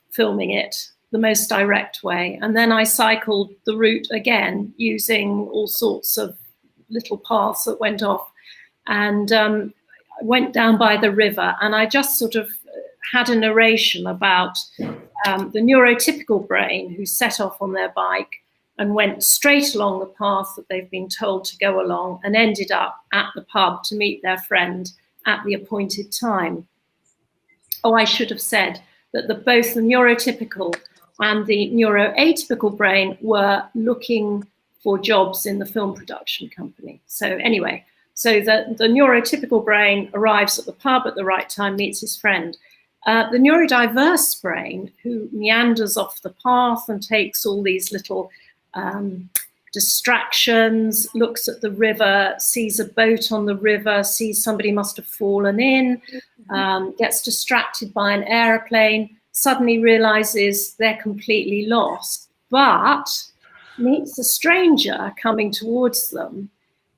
filming it the most direct way, and then I cycled the route again using all sorts of little paths that went off, and went down by the river, and I just sort of had a narration about the neurotypical brain who set off on their bike and went straight along the path that they've been told to go along and ended up at the pub to meet their friend at the appointed time. Oh, I should have said that both the neurotypical and the neuroatypical brain were looking for jobs in the film production company. So anyway, so the neurotypical brain arrives at the pub at the right time, meets his friend. The neurodiverse brain, who meanders off the path and takes all these little distractions, looks at the river, sees a boat on the river, sees somebody must have fallen in, gets distracted by an aeroplane, suddenly realizes they're completely lost, but meets a stranger coming towards them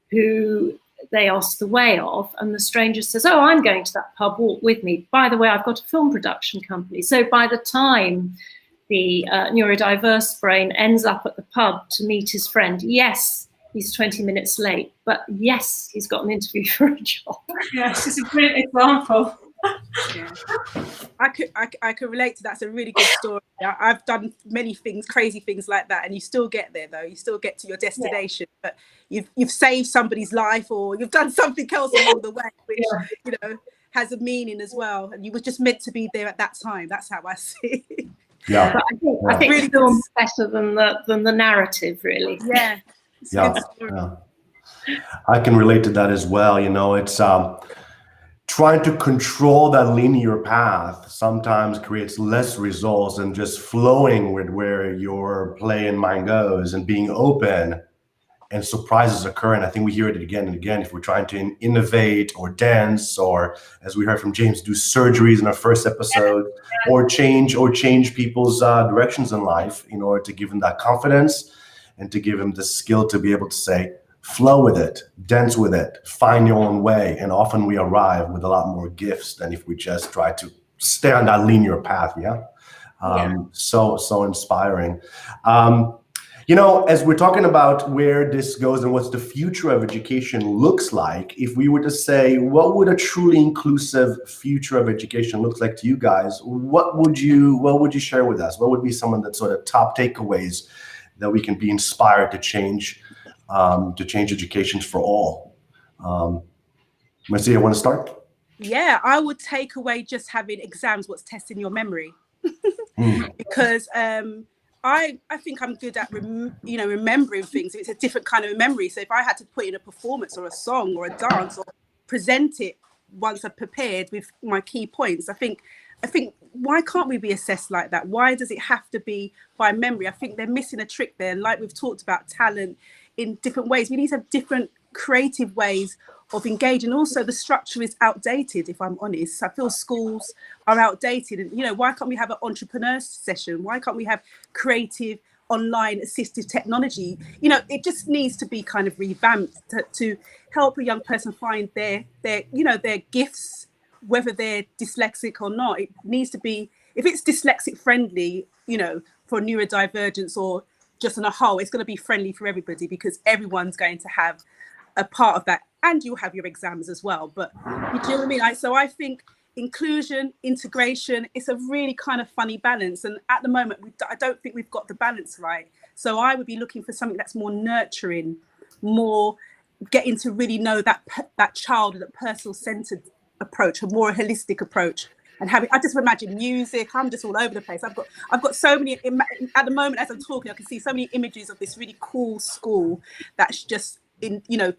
who they ask the way of, and the stranger says, oh, I'm going to that pub, walk with me. By the way, I've got a film production company. So by the time the neurodiverse brain ends up at the pub to meet his friend, yes, he's 20 minutes late, but yes, he's got an interview for a job. Yes, it's a brilliant example. Yeah. I could relate to that. It's a really good story. I've done many things, crazy things like that, and you still get there though. You still get to your destination, but you've saved somebody's life, or you've done something else along the way, which has a meaning as well. And you were just meant to be there at that time. That's how I see it. Yeah, but I think really the film's better than the narrative, really. Yeah. Yeah. I can relate to that as well. It's trying to control that linear path sometimes creates less results than just flowing with where your play and mind goes and being open, and surprises occur. And I think we hear it again and again. If we're trying to innovate or dance, or as we heard from James, do surgeries in our first episode, or change people's directions in life in order to give them that confidence and to give them the skill to be able to say, flow with it, dance with it, find your own way. And often we arrive with a lot more gifts than if we just try to stay on that linear path. So inspiring. As we're talking about where this goes and what's the future of education looks like, if we were to say, what would a truly inclusive future of education look like to you guys? What would you share with us? What would be some of the sort of top takeaways that we can be inspired to change education for all? Marcia, you want to start? Yeah, I would take away just having exams, what's testing your memory. Because I think I'm good at remembering things. It's a different kind of memory. So if I had to put in a performance or a song or a dance or present it once I've prepared with my key points, I think why can't we be assessed like that? Why does it have to be by memory? I think they're missing a trick there. Like we've talked about talent in different ways, we need to have different creative ways of engaging. Also, the structure is outdated, if I'm honest. I feel schools are outdated. And, you know, why can't we have an entrepreneur session? Why can't we have creative online assistive technology? You know, it just needs to be kind of revamped to help a young person find their you know, their gifts, whether they're dyslexic or not. It needs to be, if it's dyslexic friendly, you know, for neurodivergence or just on a whole, it's going to be friendly for everybody, because everyone's going to have a part of that, and you'll have your exams as well. But you know what I mean? So I think inclusion, integration, it's a really kind of funny balance, and at the moment I don't think we've got the balance right. So I would be looking for something that's more nurturing, more getting to really know that child, that personal centered approach, a more holistic approach. And having, I just imagine music, I'm just all over the place. I've got so many, at the moment as I'm talking, I can see so many images of this really cool school that's just in, you know,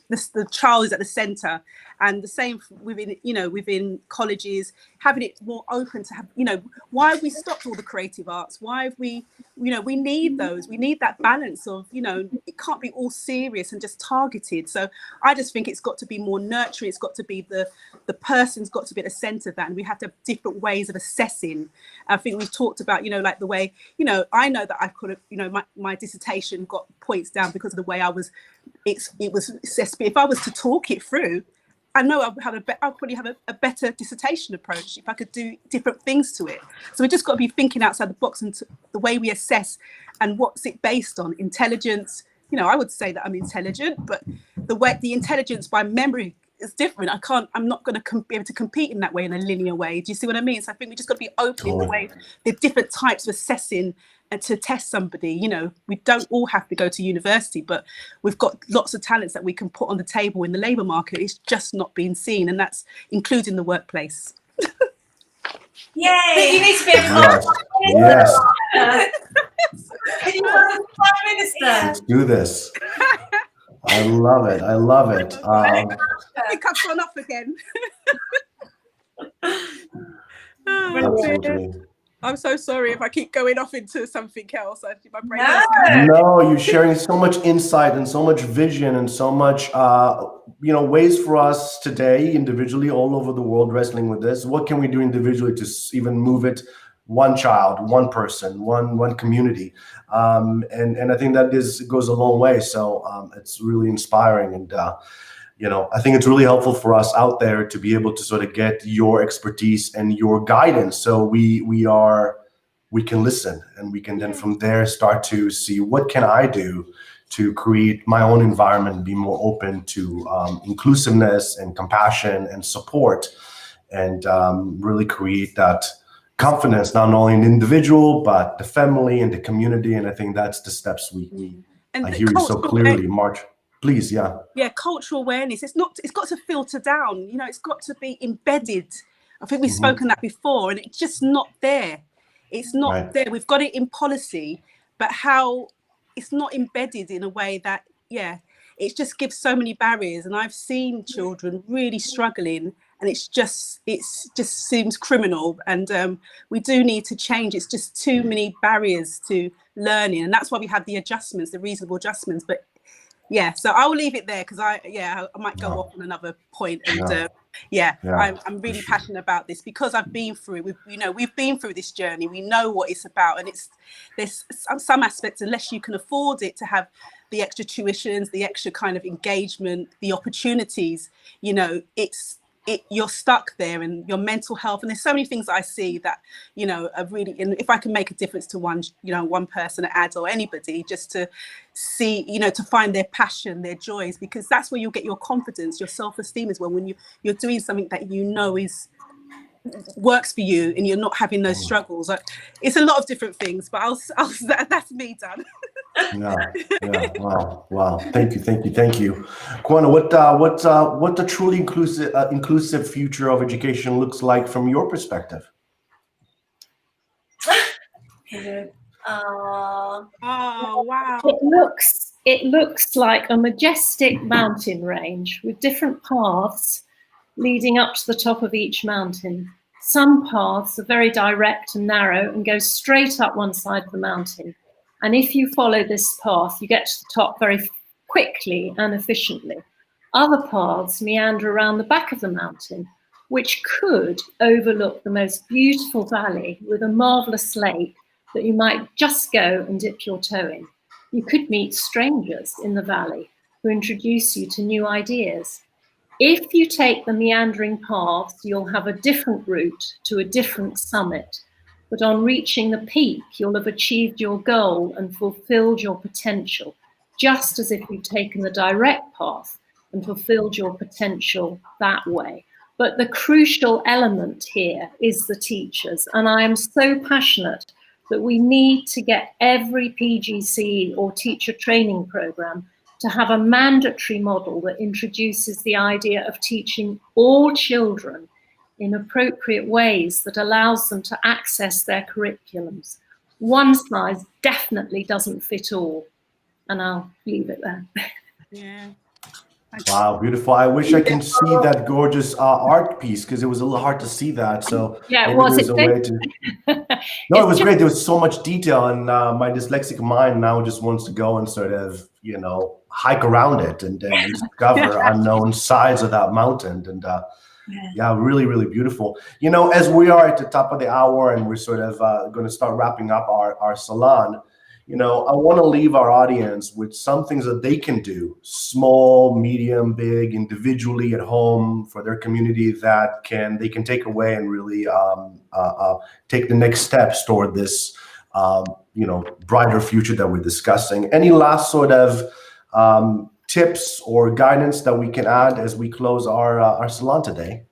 the child is at the center. And the same within, you know, within colleges, having it more open to have, you know, why have we stopped all the creative arts? Why have we, you know, we need those, we need that balance of, you know, it can't be all serious and just targeted. So I just think it's got to be more nurturing. It's got to be the person's got to be at the center of that. And we have to have different ways of assessing. I think we've talked about, you know, like the way, you know, I know that I could have, you know, my dissertation got points down because of the way I was, it was assessed. But if I was to talk it through, I know I'll probably have a better dissertation approach if I could do different things to it. So we just got to be thinking outside the box, and the way we assess and what's it based on. Intelligence, you know, I would say that I'm intelligent, but the intelligence by memory is different. I'm not going to be able to compete in that way, in a linear way. Do you see what I mean? So I think we just got to be open in the way, the different types of assessing and to test somebody. You know, we don't all have to go to university, but we've got lots of talents that we can put on the table in the labour market. It's just not being seen, and that's including the workplace. Yay! You need to be a Yes. Can you Prime Minister? Let's do this. I love it. I love it. I think I've gone off again. Absolutely. I'm so sorry if I keep going off into something else. My brain No, you're sharing so much insight and so much vision and so much, you know, ways for us today, individually, all over the world, wrestling with this. What can we do individually to even move it? One child, one person, one community, and I think that goes a long way. So it's really inspiring, and you know, I think it's really helpful for us out there to be able to sort of get your expertise and your guidance, so we can listen, and we can then from there start to see what can I do to create my own environment and be more open to inclusiveness and compassion and support, and really create that confidence, not only in the individual, but the family and the community. And I think that's the steps I hear you so clearly, March. Please, yeah. Yeah, cultural awareness. It's got to filter down, you know, it's got to be embedded. I think we've spoken that before, and it's just not there. It's not there. We've got it in policy, but how it's not embedded in a way that, yeah, it just gives so many barriers. And I've seen children really struggling, and it just seems criminal, and we do need to change. It's just too many barriers to learning, and that's why we have the adjustments, the reasonable adjustments. But yeah, so I'll leave it there, because I might go off on another point, and I'm really passionate about this, because I've been through it. We've been through this journey. We know what it's about, and there's some aspects, unless you can afford it, to have the extra tuitions, the extra kind of engagement, the opportunities, you know, you're stuck there, and your mental health. And there's so many things I see that, you know, are really, and if I can make a difference to one person, an ad, or anybody, just to see, you know, to find their passion, their joys, because that's where you'll get your confidence, your self-esteem as well, when you're doing something that you know works for you, and you're not having those struggles. It's a lot of different things, but that's me done. Yeah. Wow. Thank you. Qona, what the truly inclusive future of education looks like from your perspective? Oh, wow. It looks like a majestic mountain range with different paths leading up to the top of each mountain. Some paths are very direct and narrow and go straight up one side of the mountain. And if you follow this path, you get to the top very quickly and efficiently. Other paths meander around the back of the mountain, which could overlook the most beautiful valley with a marvellous lake that you might just go and dip your toe in. You could meet strangers in the valley who introduce you to new ideas. If you take the meandering paths, you'll have a different route to a different summit. But on reaching the peak, you'll have achieved your goal and fulfilled your potential, just as if you'd taken the direct path and fulfilled your potential that way. But the crucial element here is the teachers. And I am so passionate that we need to get every PGC or teacher training program to have a mandatory model that introduces the idea of teaching all children in appropriate ways that allows them to access their curriculums. One size definitely doesn't fit all. And I'll leave it there. Yeah. Wow, beautiful. I wish I can see that gorgeous art piece, because it was a little hard to see that. So yeah, maybe was there's it a way to... No, it was great. There was so much detail, and my dyslexic mind now just wants to go and sort of, you know, hike around it and discover unknown sides of that mountain. And yeah, really, really beautiful. You know, as we are at the top of the hour and we're sort of going to start wrapping up our salon, you know, I want to leave our audience with some things that they can do, small, medium, big, individually at home for their community, that they can take away and really take the next steps toward this, you know, brighter future that we're discussing. Any last sort of tips or guidance that we can add as we close our salon today?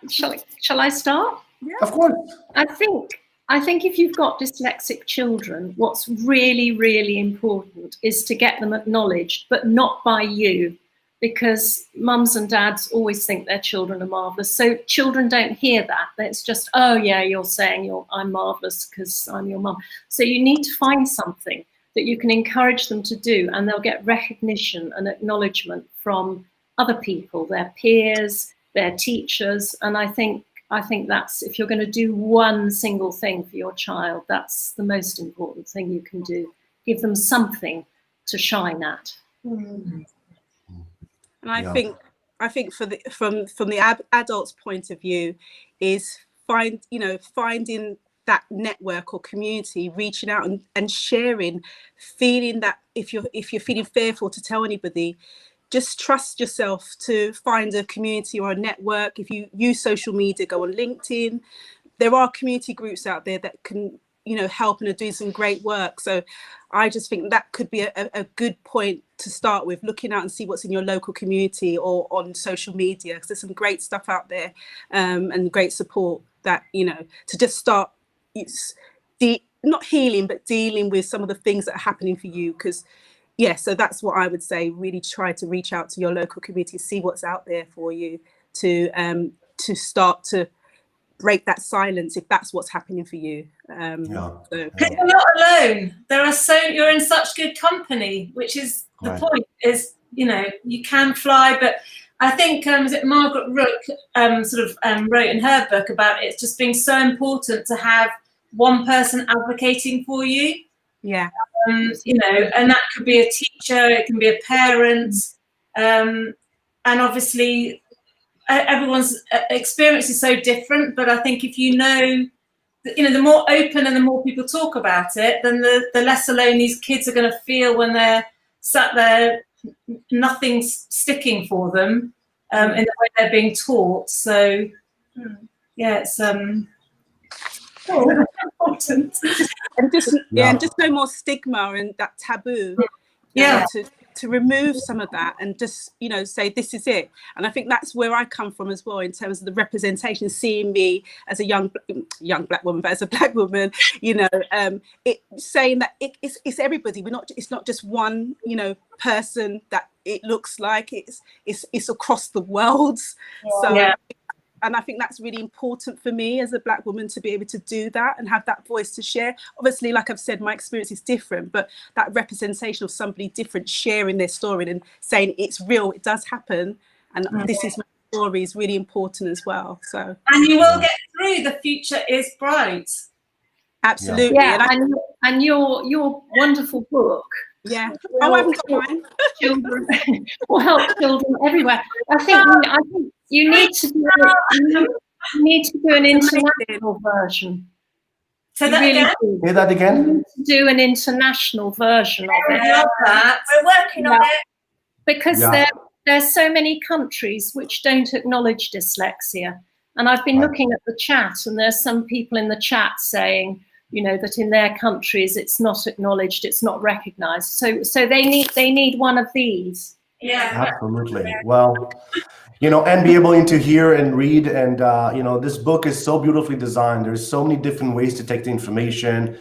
Shall I start? Yeah. Of course. I think if you've got dyslexic children, what's really, really important is to get them acknowledged, but not by you, because mums and dads always think their children are marvellous. So children don't hear that. It's just, oh yeah, you're saying I'm marvellous because I'm your mum. So you need to find something that you can encourage them to do, and they'll get recognition and acknowledgement from other people, their peers, their teachers. And I think that's, if you're going to do one single thing for your child, that's the most important thing you can do. Give them something to shine at. And I think from the adult's point of view is finding that network or community, reaching out and sharing, feeling that if you're feeling fearful to tell anybody, just trust yourself to find a community or a network. If you use social media, go on LinkedIn. There are community groups out there that can, you know, help and are doing some great work. So I just think that could be a good point to start with, looking out and see what's in your local community or on social media, because there's some great stuff out there and great support that, you know, to just start not healing, but dealing with some of the things that are happening for you. Because yeah, so that's what I would say. Really try to reach out to your local community, see what's out there for you, to start to break that silence if that's what's happening for you. You're not alone. You're in such good company, which is the point. Is, you know, you can fly, but I think was it Margaret Rook wrote in her book about it just being so important to have one person advocating for you. Yeah. You know, and that could be a teacher, it can be a parent, and obviously everyone's experience is so different. But I think if you know, the more open and the more people talk about it, then the less alone these kids are going to feel when they're sat there, nothing's sticking for them in the way they're being taught. So yeah, it's important. And just no more stigma and that taboo. To remove some of that and just, you know, say this is it. And I think that's where I come from as well, in terms of the representation, seeing me as a young black woman, but as a black woman, you know, saying that it's everybody. It's not just one, you know, person that it looks like. It's across the world. And I think that's really important for me as a black woman, to be able to do that and have that voice to share. Obviously, like I've said, my experience is different, but that representation of somebody different sharing their story and saying it's real, it does happen, and this is my story, is really important as well. So, and you will get through. The future is bright. Absolutely. Yeah, and your wonderful book Yeah. Oh, I haven't got mine. Children will help children everywhere. I think you need to do an international version. So You that really again? do. Say that You again. need to do an international version of it. I love that. We're working on it. Because Yeah. there's so many countries which don't acknowledge dyslexia. And I've been Right. looking at the chat, and there's some people in the chat saying, you know, that in their countries it's not acknowledged, it's not recognized. So they need one of these. Yeah. Absolutely. Well, you know, and be able to hear and read. And, you know, this book is so beautifully designed. There's so many different ways to take the information.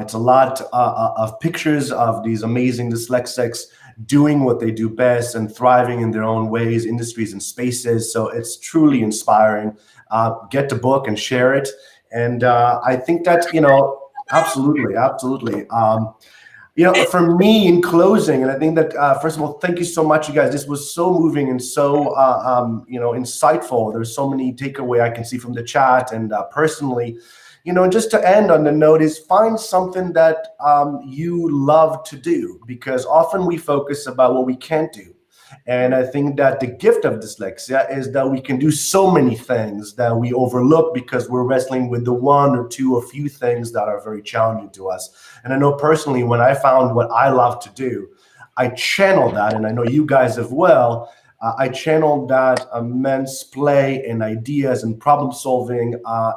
It's a lot of pictures of these amazing dyslexics doing what they do best and thriving in their own ways, industries and spaces. So it's truly inspiring. Get the book and share it. And I think that, you know, absolutely. You know, for me in closing, and I think that, first of all, thank you so much, you guys. This was so moving and so, you know, insightful. There's so many takeaway I can see from the chat. And personally, you know, just to end on the note is find something that you love to do, because often we focus about what we can't do. And I think that the gift of dyslexia is that we can do so many things that we overlook because we're wrestling with the one or two or few things that are very challenging to us. And I know personally, when I found what I love to do, I channeled that, and I know you guys as well. I channeled that immense play and ideas and problem solving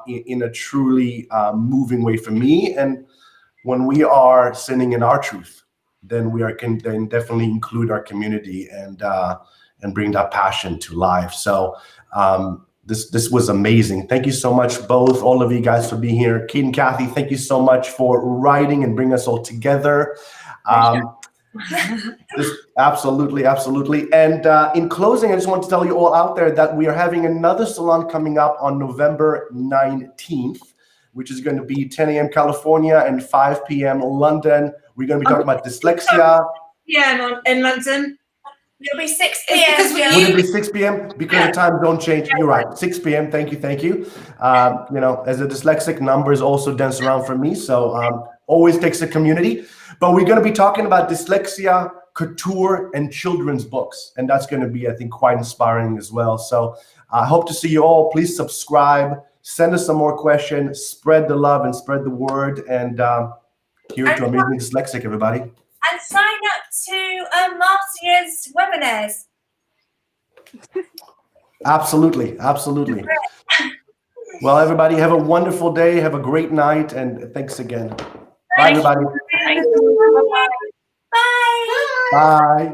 in a truly moving way for me. And when we are sitting in our truth, then we can definitely include our community and bring that passion to life. So this was amazing. Thank you so much, all of you guys, for being here. Kate and Kathy, thank you so much for writing and bringing us all together. Absolutely. And in closing, I just want to tell you all out there that we are having another salon coming up on November 19th, which is going to be 10 a.m. California and 5 p.m. London. We're going to be talking about dyslexia. Yeah, in London. It'll be 6 It's because p.m. we- Would it be 6 p.m.? Because the time don't change. You're right. 6 p.m. Thank you. You know, as a dyslexic, numbers also dance around for me. So always takes a community. But we're going to be talking about dyslexia, couture, and children's books. And that's going to be, I think, quite inspiring as well. So I hope to see you all. Please subscribe. Send us some more questions. Spread the love and spread the word. And here to Amazing Dyslexic, everybody. And sign up to Marcia's webinars. Absolutely. Well, everybody, have a wonderful day. Have a great night. And thanks again. Bye, everybody. Thank you. Bye.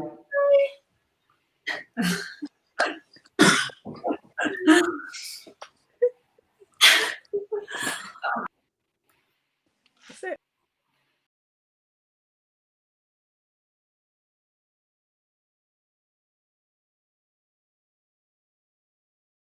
Bye.